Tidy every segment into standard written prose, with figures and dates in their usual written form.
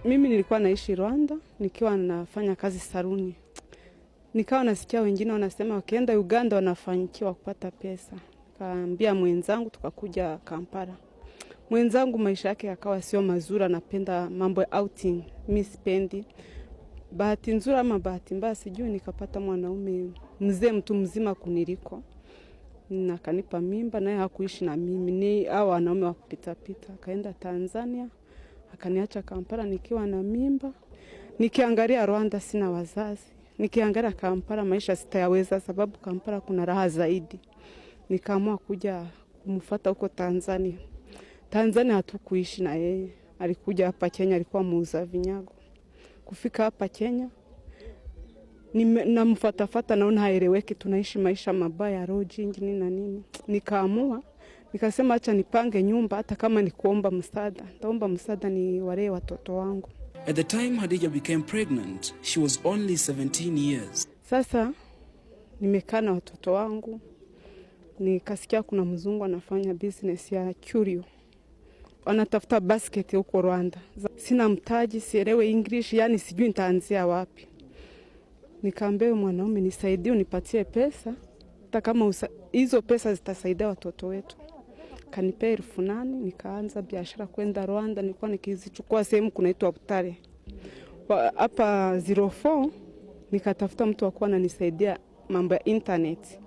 Mimi nilikuwa naishi Rwanda, nikiwa nafanya kazi saruni. Nikawa nasikia wengine wanasema wakienda Uganda wanafanikiwa kupata pesa. Kaambia mwenzangu tukakuja Kampala. Mwenzangu maisha yake yakawa sio mazuri, anapenda mambo ya outing, mimi sipendi. Bahati nzuri ama bahati mbaya sijui, nikapata mwanaume mzee, mtu mzima kuniliko. Na akanipa mimba, naye hakuishi na mimi, ni hao wanaume wa kupita pita. Akaenda Tanzania, akaniacha Kampala nikiwa na mimba. Nikiangalia Rwanda sina wazazi, nikiangalia Kampala maisha sitayaweza, sababu Kampala kuna raha zaidi. Nikaamua kuja kumfuata huko Tanzania. Tanzania hatukuishi na yeye, alikuja hapa Kenya, alikuwa muuza vinyago. Kufika hapa Kenya namfuata naona haeleweki, tunaishi maisha mabaya, lodging nini na nini. Nikaamua nikasema acha nipange nyumba, hata kama ni kuomba msaada. Nitaomba msaada ni walee watoto wangu. At the time Hadija became pregnant, she was only 17 years. Sasa nimekaa na watoto wangu, nikasikia kuna mzungu anafanya business ya curio. Wanatafuta basket huko Rwanda. Sina mtaji, sielewi English, yani sijui nitaanzia wapi. Nikaambia mwanaume nisaidie, unipatie pesa, hata kama hizo pesa zitasaidia watoto wetu. Kanipea 8,000, nikaanza biashara kwenda Rwanda. Nilikuwa nikizichukua sehemu kunaitwa Butare. Hapa 04 nikatafuta mtu wa kuwa ananisaidia mambo ya internet.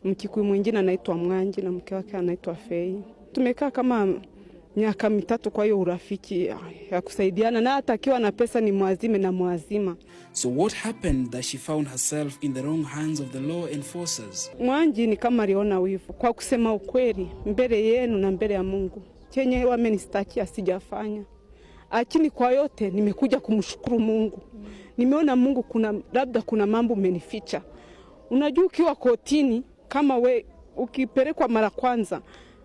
Mkikuyu mwingine anaitwa Mwanji na mke wake anaitwa Fei. Tumekaa kama miaka 3 kwa hiyo urafiki ya kusaidiana, na hata akiwa na pesa ni mwazime na mwazima. So what happened that she found herself in the wrong hands of the law enforcers? Mwanji ni kama aliona wivu. Kwa kusema ukweli mbele yenu na mbele ya Mungu, chenye wamenistakia sijafanya. Lakini kwa yote nimekuja kumshukuru Mungu. Nimeona Mungu labda kuna mambo umenificha. Unajua ukiwa kotini kama ukipelekwa mara kwanza,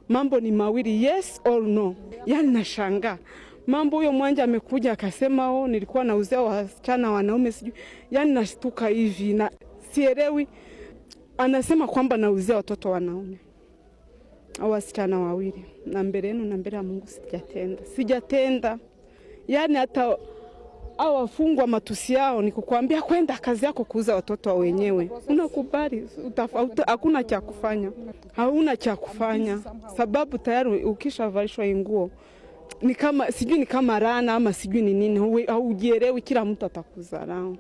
mambo ni mawili, yes or no. Yani nashangaa. Mambo huyo Mwanja amekuja akasema nilikuwa nauzia wasichana wanaume sijui. Yani nashtuka hivi na sielewi. Anasema kwamba nauzia watoto wanaume au wasichana wawili. Na mbele yenu na mbele ya Mungu sijatenda. Yani hata au wafungwa matusi yao ni kukuambia kwenda kazi yako kuuza watoto wenyewe. Unakubali, hakuna cha kufanya. Hauna cha kufanya sababu tayari ukishavalishwa nguo ni kama sijui ni kama rana ama sijui ni nini, haujielewi, kila mtu atakudharau.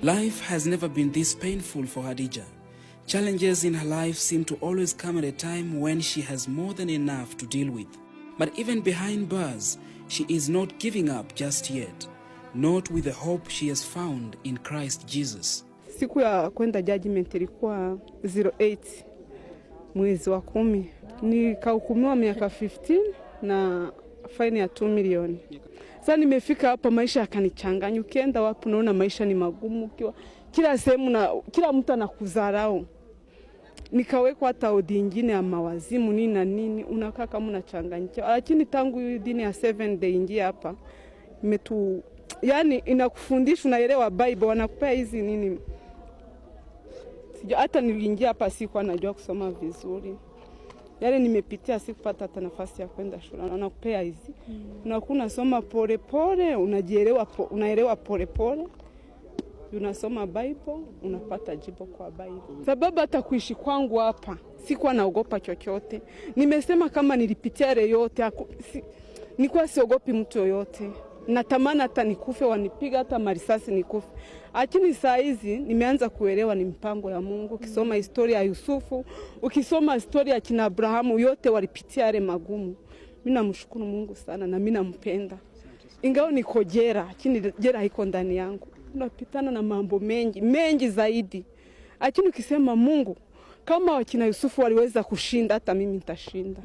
Life has never been this painful for Hadija. Challenges in her life seem to always come at a time when she has more than enough to deal with. But even behind bars, she is not giving up just yet. Not with the hope she has found in Christ Jesus. Siku ya kwenda judgment ilikuwa 08 mwezi wa 10. Nikahukumiwa miaka 15 na faini ya 2 milioni. Sasa nimefika hapa, maisha yakanichanganya. Ukienda wapi unaona maisha ni magumu, kila sehemu na kila mtu anakudharau. Nikawekwa hata odi nyingine ya mawazimu nini na nini, unakaa kama unachanganyika. Lakini tangu dini ya 7 day ingia hapa yani inakufundisha, unaelewa Bible, wanakupea hizi nini. Hata niliingia hapa sikuwa najua kusoma vizuri. Yani nimepitia sikupata hata nafasi ya kwenda shule. Wanakupea hizi. Unakuna soma pole pole, unaelewa pole pole. Unasoma Bible, unapata jibu kwa Bible. Sababu hata kuishi kwangu hapa sikuwa naogopa chochote. Nimesema kama nilipitia ile yote, nilikuwa siogopi mtu yoyote. Natamani hata nikufe, wanipiga hata marisasi nikufe. Lakini saa hizi nimeanza kuelewa ni mpango ya Mungu. Ukisoma historia ya Yusufu, ukisoma historia ya kina Abrahamu, yote walipitia yale magumu. Mimi namshukuru Mungu sana na mimi nampenda. Ingawa niko jela, lakini jela haiko ndani yangu. Tunapitana na mambo mengi zaidi. Lakini ukisema Mungu, kama wakina Yusufu waliweza kushinda, hata mimi nitashinda.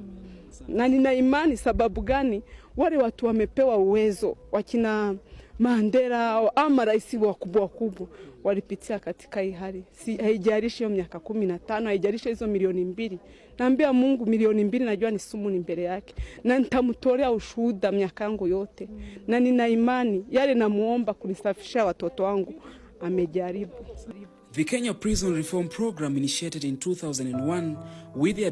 Na nina imani. Sababu gani? Wale watu wamepewa uwezo, wakina Mandela ama rais wakubwa walipitia katika hii hali. Haijalishi hiyo miaka 15, haijalishi hizo milioni 2. Naambia Mungu milioni 2 najua ni sumu ni mbele yake. Na nitamtolea ushuhuda miaka yangu yote. Na nina imani yale namuomba kunisafisha watoto wangu amejaribu. The Kenya Prison Reform Program initiated in 2001 with the